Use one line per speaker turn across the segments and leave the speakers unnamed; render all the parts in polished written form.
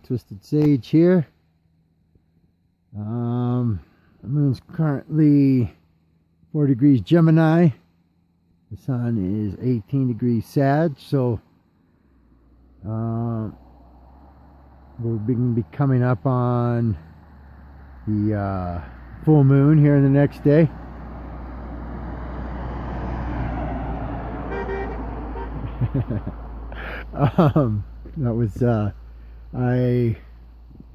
Twisted Sage here. The moon's currently 4 degrees Gemini. The sun is 18 degrees Sag, so we'll be coming up on the full moon here in the next day. That was I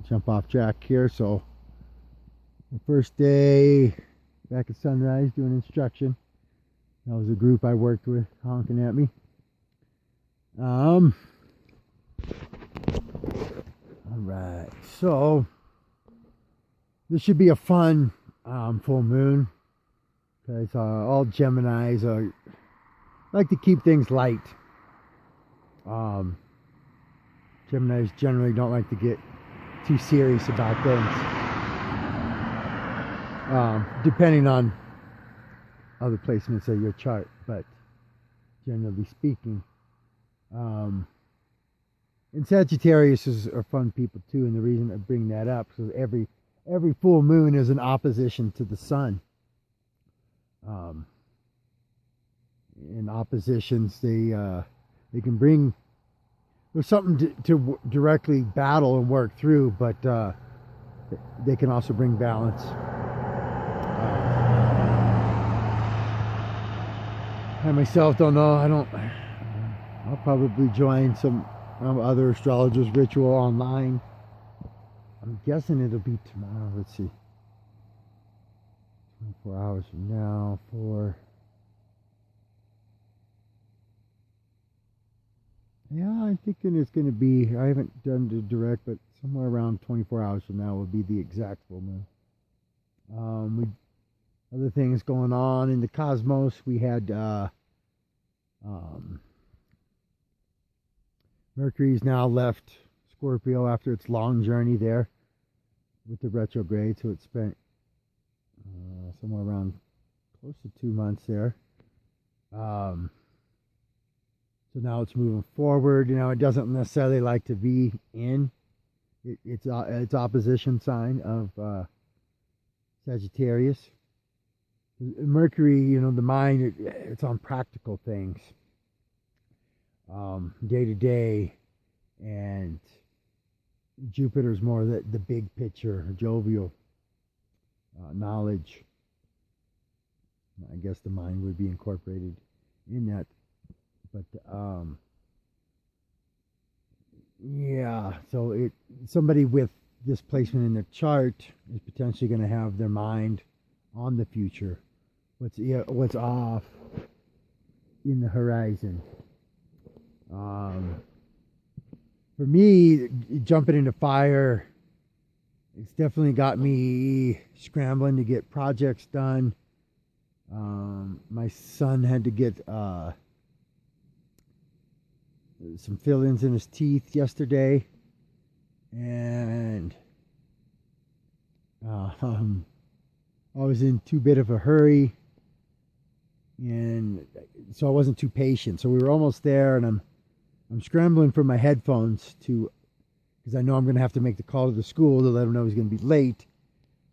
jump off track here. So the first day back at sunrise doing instruction. That was a group I worked with honking at me. All right, so this should be a fun full moon because all Geminis like to keep things light. Geminis generally don't like to get too serious about things, depending on other placements of your chart, but generally speaking. And Sagittarius are fun people too, and the reason I bring that up is every full moon is an opposition to the sun. In oppositions, they can bring, there's something to directly battle and work through, but they can also bring balance. I myself don't know. I'll probably join some other astrologers ritual online. I'm guessing it'll be tomorrow. Let's see. 24 hours from now yeah, I'm thinking it's going to be, I haven't done the direct, but somewhere around 24 hours from now will be the exact full moon. Other things going on in the cosmos. We had Mercury's now left Scorpio after its long journey there with the retrograde, so it spent somewhere around close to 2 months there. So now it's moving forward. You know, it doesn't necessarily like to be in its opposition sign of Sagittarius. Mercury, you know, the mind, it's on practical things, day to day, and Jupiter's more the big picture, jovial, knowledge. I guess the mind would be incorporated in that, but yeah. So somebody with this placement in their chart is potentially going to have their mind on the future, what's off in the horizon. For me, jumping into fire, it's definitely got me scrambling to get projects done. My son had to get some fill-ins in his teeth yesterday, and I was in too bit of a hurry, and so I wasn't too patient. So we were almost there, and I'm scrambling for my headphones because I know I'm going to have to make the call to the school to let them know he's going to be late.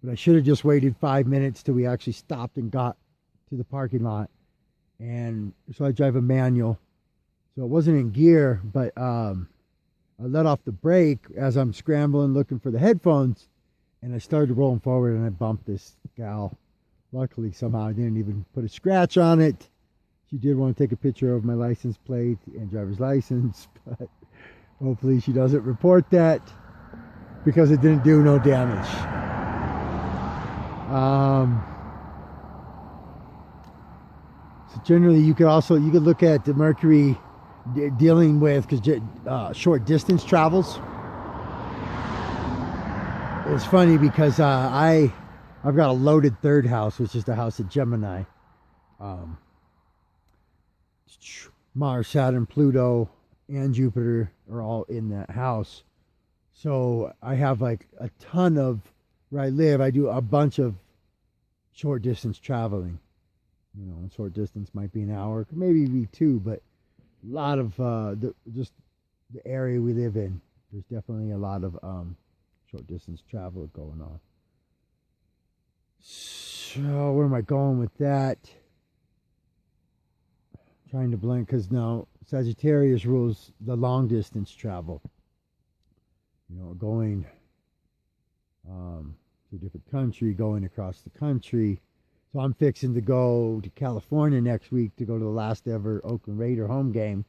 But I should have just waited 5 minutes till we actually stopped and got to the parking lot. And so I drive a manual, so it wasn't in gear, but I let off the brake as I'm scrambling looking for the headphones, and I started rolling forward, and I bumped this gal. Luckily, somehow I didn't even put a scratch on it. She did want to take a picture of my license plate and driver's license, but hopefully she doesn't report that because it didn't do no damage. So generally, you could look at the Mercury dealing with, because short distance travels. It's funny because I've got a loaded third house, which is the house of Gemini. Mars, Saturn, Pluto, and Jupiter are all in that house. So I have like a ton of, where I live, I do a bunch of short distance traveling. You know, short distance might be an hour, maybe be 2, but a lot of just the area we live in, there's definitely a lot of short distance travel going on. So where am I going with that? Trying to blend, because now Sagittarius rules the long distance travel. You know, going to a different country, going across the country. So I'm fixing to go to California next week to go to the last ever Oakland Raider home game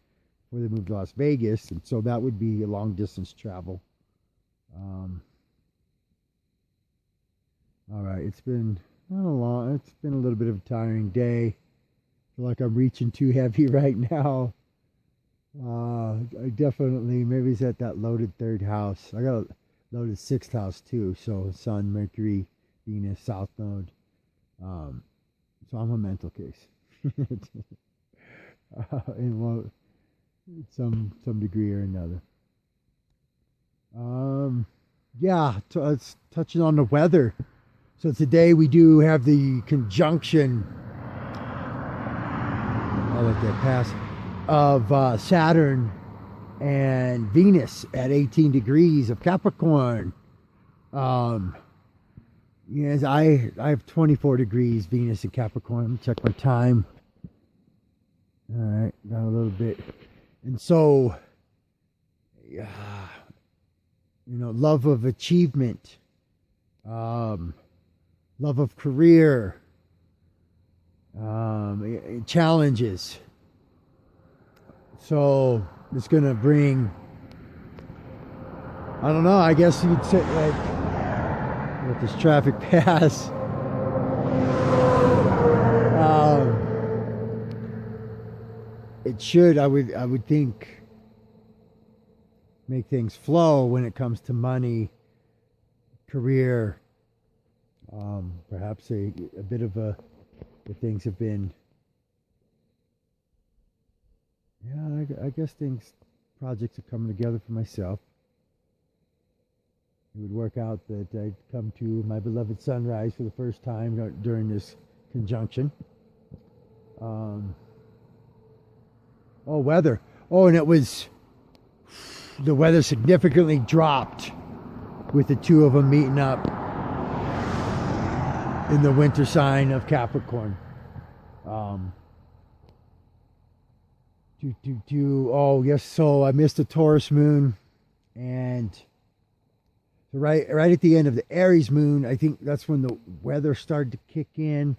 before they move to Las Vegas, and so that would be a long distance travel. All right, it's been not a long. It's been a little bit of a tiring day. I feel like I'm reaching too heavy right now. I definitely, maybe it's at that loaded third house. I got a loaded sixth house too. So Sun, Mercury, Venus, South Node. So I'm a mental case. In some degree or another. Yeah, it's touching on the weather. So today we do have the conjunction. I'll let that pass. Of Saturn and Venus at 18 degrees of Capricorn. Yes, I have 24 degrees Venus in Capricorn. Check my time. All right, got a little bit. And so, yeah, you know, love of achievement, love of career, challenges. So it's going to bring, I don't know, I guess you'd say, like, let this traffic pass. It should, I would think, make things flow when it comes to money, career, perhaps a bit of the things have been, yeah, I guess projects are coming together for myself. It would work out that I'd come to my beloved sunrise for the first time during this conjunction. Oh, weather. Oh, and the weather significantly dropped with the two of them meeting up in the winter sign of Capricorn. Oh, yes, so I missed the Taurus moon, and so right at the end of the Aries moon, I think that's when the weather started to kick in.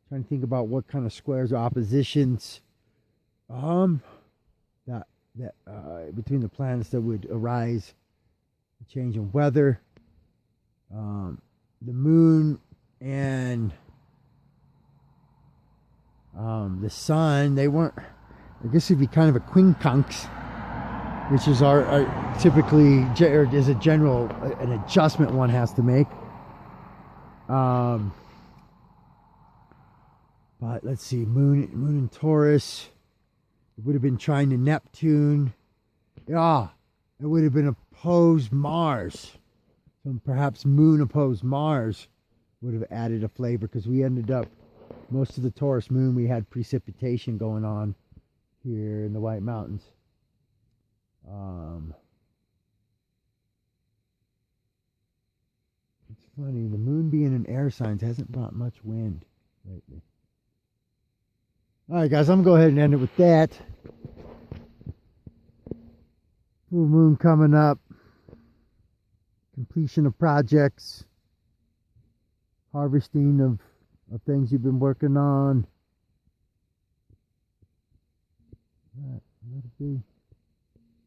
Trying to think about what kind of squares or oppositions that between the planets that would arise, a change in weather. The moon and the sun, they weren't, I guess it'd be kind of a quincunx, which is our typically, or is a general, an adjustment one has to make. But let's see, moon in Taurus. It would have been trying to Neptune. Yeah, it would have been opposed Mars. So perhaps moon opposed Mars would have added a flavor, because we ended up, most of the Taurus moon, we had precipitation going on here in the White Mountains. It's funny, the moon being in air signs hasn't brought much wind lately. All right, guys, I'm going to go ahead and end it with that. Full moon coming up. Completion of projects. Harvesting of things you've been working on. All right, let it be.